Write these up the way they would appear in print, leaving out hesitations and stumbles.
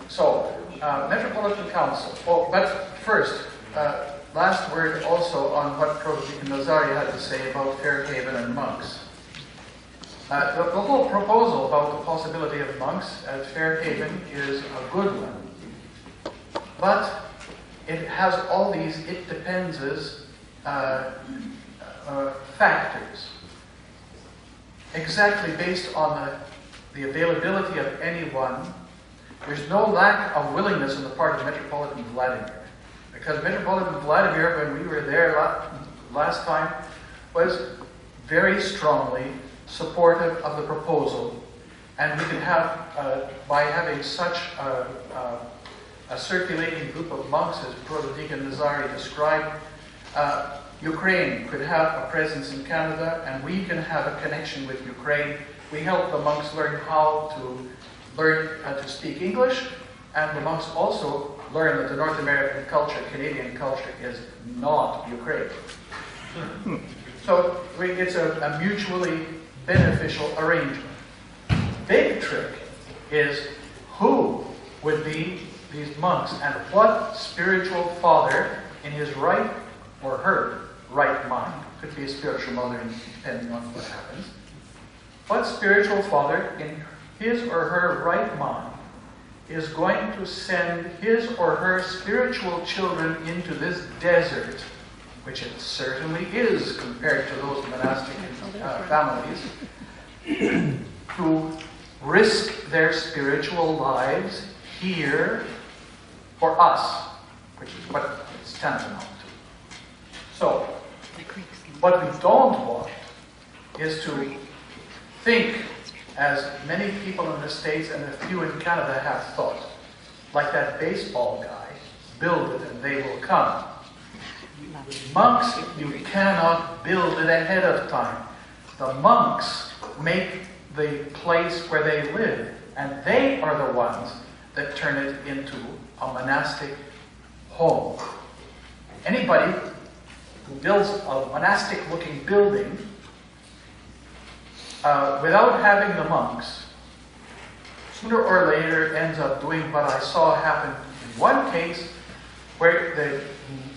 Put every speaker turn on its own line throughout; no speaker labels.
Metropolitan Council. Oh, but first, last word also on what Protodeacon Nazari had to say about Fairhaven and monks. The whole proposal about the possibility of monks at Fairhaven is a good one. But it has all these it depends factors. Exactly based on the availability of anyone. There's no lack of willingness on the part of Metropolitan Vladimir. Because Metropolitan Vladimir, when we were there last time, was very strongly supportive of the proposal. And we can have, by having such a circulating group of monks, as Protodeacon Nazari described, Ukraine could have a presence in Canada, and we can have a connection with Ukraine. We help the monks learn how to speak English, and the monks also learn that the North American culture, Canadian culture, is not Ukraine. So it's a mutually beneficial arrangement. Big trick is who would be these monks, and what spiritual father in his right or her right mind, could be a spiritual mother depending on what happens, what spiritual father in his or her right mind is going to send his or her spiritual children into this desert, which it certainly is compared to those monastic families, to risk their spiritual lives here for us, which is what it's tantamount to. So, what we don't want is to think, as many people in the States and a few in Canada have thought, like that baseball guy, build it and they will come. Monks, you cannot build it ahead of time. The monks make the place where they live, and they are the ones that turn it into a monastic home. Anybody who builds a monastic-looking building without having the monks, sooner or later ends up doing what I saw happen in one case, where the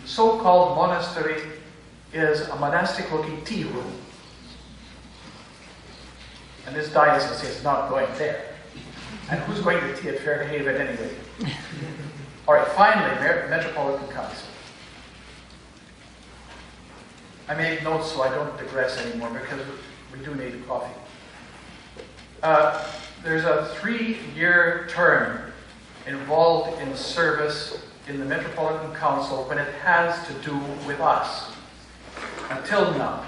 so-called monastery is a monastic-looking tea room. And this diocese is not going there. And who's going to tea at Fairhaven anyway? All right, finally, Metropolitan Council. I made notes so I don't digress anymore, because we do need coffee. There's a 3-year term involved in service in the Metropolitan Council when it has to do with us. Until now,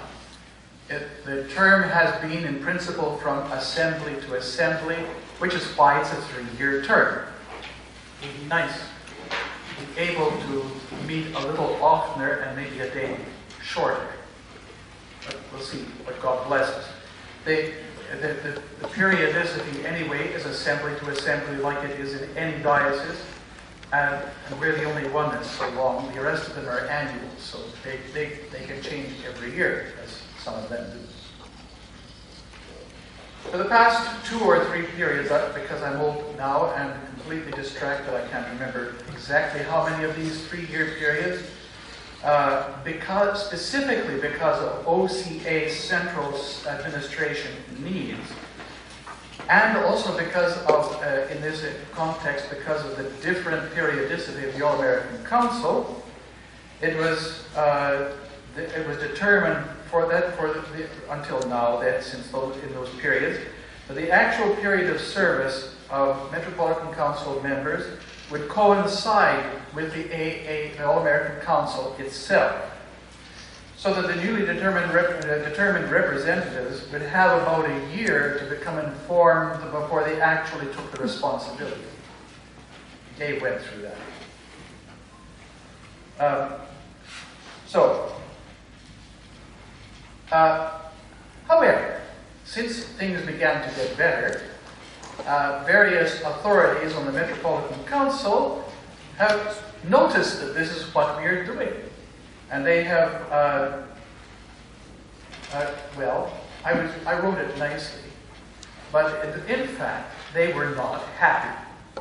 the term has been in principle from assembly to assembly, which is why it's a 3-year term. It would be nice to be able to meet a little oftener and maybe a day shorter. But we'll see what God blesses. The periodicity anyway is assembly to assembly, like it is in any diocese, and we're the only one that's so long. The rest of them are annual, so they can change every year, as some of them do. For the past 2 or 3 periods, because I'm old now and completely distracted, I can't remember exactly how many of these 3-year periods, specifically because of OCA central administration needs, and also because of, in this context, because of the different periodicity of the All-American Council, it was determined until now, that since in those periods, that the actual period of service of Metropolitan Council members would coincide with the All-American Council itself, so that the newly determined representatives would have about a year to become informed before they actually took the responsibility. Dave went through that. However, since things began to get better, various authorities on the Metropolitan Council have noticed that this is what we are doing. And they have, I wrote it nicely, but in fact, they were not happy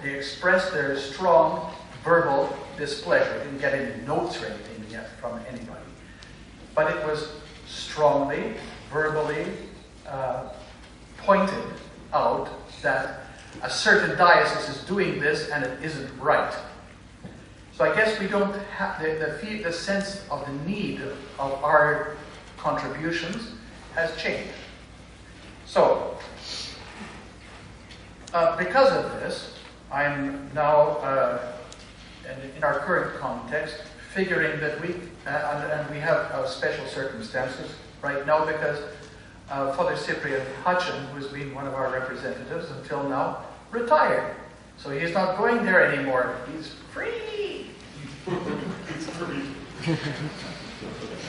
they expressed their strong verbal displeasure. They didn't get any notes or anything yet from anybody. But it was strongly, verbally pointed out that a certain diocese is doing this and it isn't right. So I guess we don't have the sense of the need of our contributions has changed. So, because of this, I'm now, in our current context, figuring that and we have special circumstances right now because Father Cyprian Hutchin, who's been one of our representatives until now, retired. So he's not going there anymore. He's free.
He's free.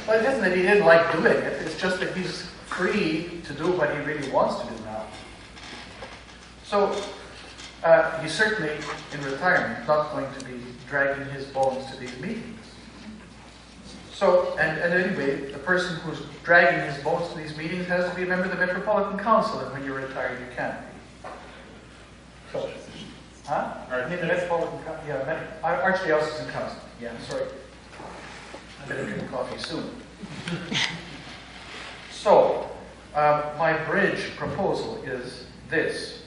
Well, it isn't that he didn't like doing it. It's just that he's free to do what he really wants to do now. So he's certainly in retirement, not going to be dragging his bones to these meetings. So, and anyway, the person who's dragging his bones to these meetings has to be a member of the Metropolitan Council, and when you're retired, you can't be. So, I mean the Metropolitan Council, yeah, Archdiocesan Council. Yeah, sorry. I better drink coffee soon. So, my bridge proposal is this.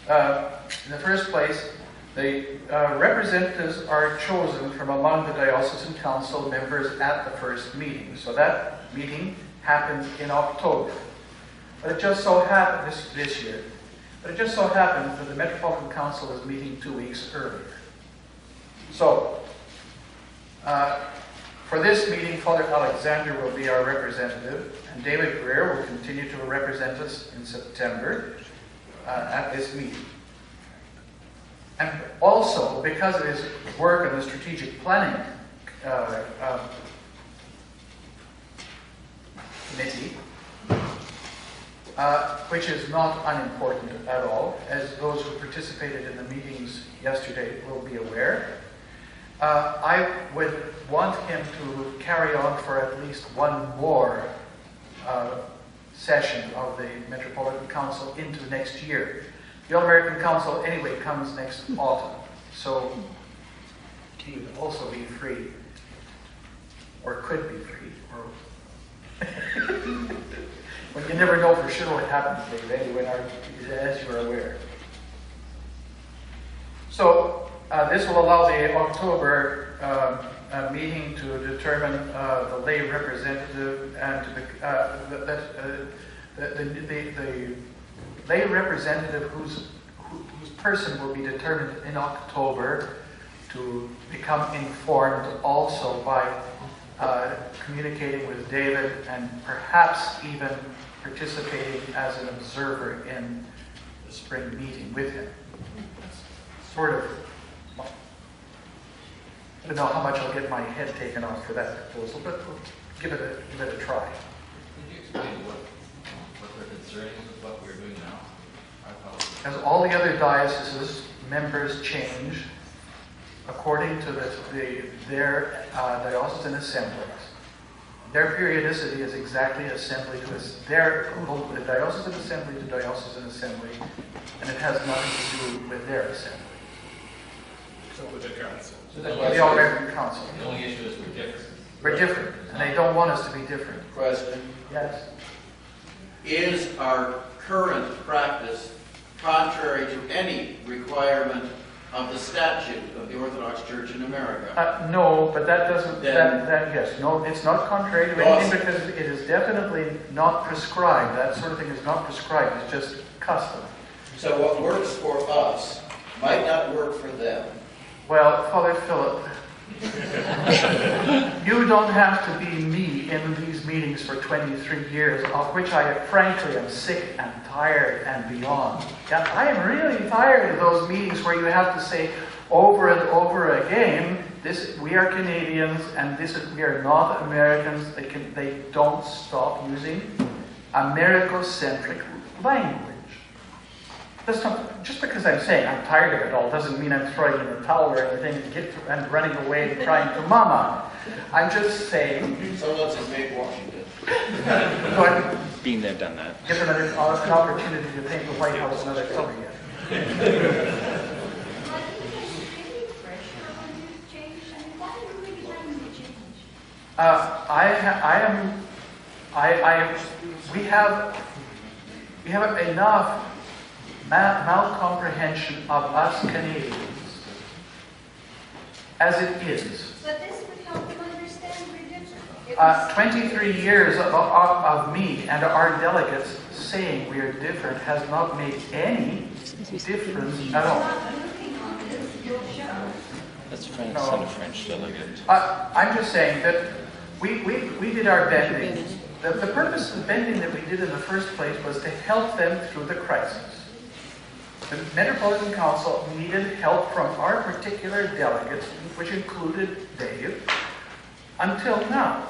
In the first place, the representatives are chosen from among the Diocesan Council members at the first meeting. So that meeting happens in October. But it just so happened, this year, but it just so happens that the Metropolitan Council is meeting 2 weeks earlier. So, for this meeting, Father Alexander will be our representative, and David Greer will continue to represent us in September at this meeting. And also, because of his work on the strategic planning committee, which is not unimportant at all, as those who participated in the meetings yesterday will be aware, I would want him to carry on for at least one more session of the Metropolitan Council into next year. The All-American Council anyway comes next autumn, so he would also be free, or could be free, or well, you never know for sure what happens, Dave, anyway, as you are aware. So this will allow the October meeting to determine the lay representative and the lay representative whose person will be determined in October to become informed also by communicating with David and perhaps even participating as an observer in the spring meeting with him. Sort of, I don't know how much I'll get my head taken off for that proposal, but we'll give it a try.
Could you explain what we're concerning with what we're doing now?
As all the other dioceses, members change according to their diocesan assemblies. Their periodicity is exactly assembly to the diocesan assembly to diocesan assembly, and it has nothing to do with their assembly.
So with the council.
The All-American Council.
The only issue is we're different.
We're different, and they don't want us to be different.
President,
Yes.
is our current practice contrary to any requirement of the statute of the Orthodox Church in America?
No, but that doesn't, yes, no, it's not contrary to anything
Awesome.
because it is definitely not prescribed. That sort of thing is not prescribed, it's just custom.
So what works for us might not work for them.
Well, Father Philip, you don't have to be me in these meetings for 23 years, of which I frankly am sick and tired and beyond. Yeah, I am really tired of those meetings where you have to say over and over again, we are Canadians and we are not Americans. They don't stop using Americocentric language. That's not, just because I'm saying I'm tired of it all doesn't mean I'm throwing in the towel or anything and running away and crying to Mama. I'm just saying.
So let's invade Washington.
But
Being there, done that.
give them an opportunity to paint the White House another color yet. We have enough malcomprehension of us Canadians as it is.
But this would help them understand we're different.
23 years of me and our delegates saying we are different has not made any difference at all.
Let's try and
No.
send a French delegate.
I'm just saying that we did our bending. The purpose of the bending that we did in the first place was to help them through the crisis. The Metropolitan Council needed help from our particular delegates, which included Dave, until now.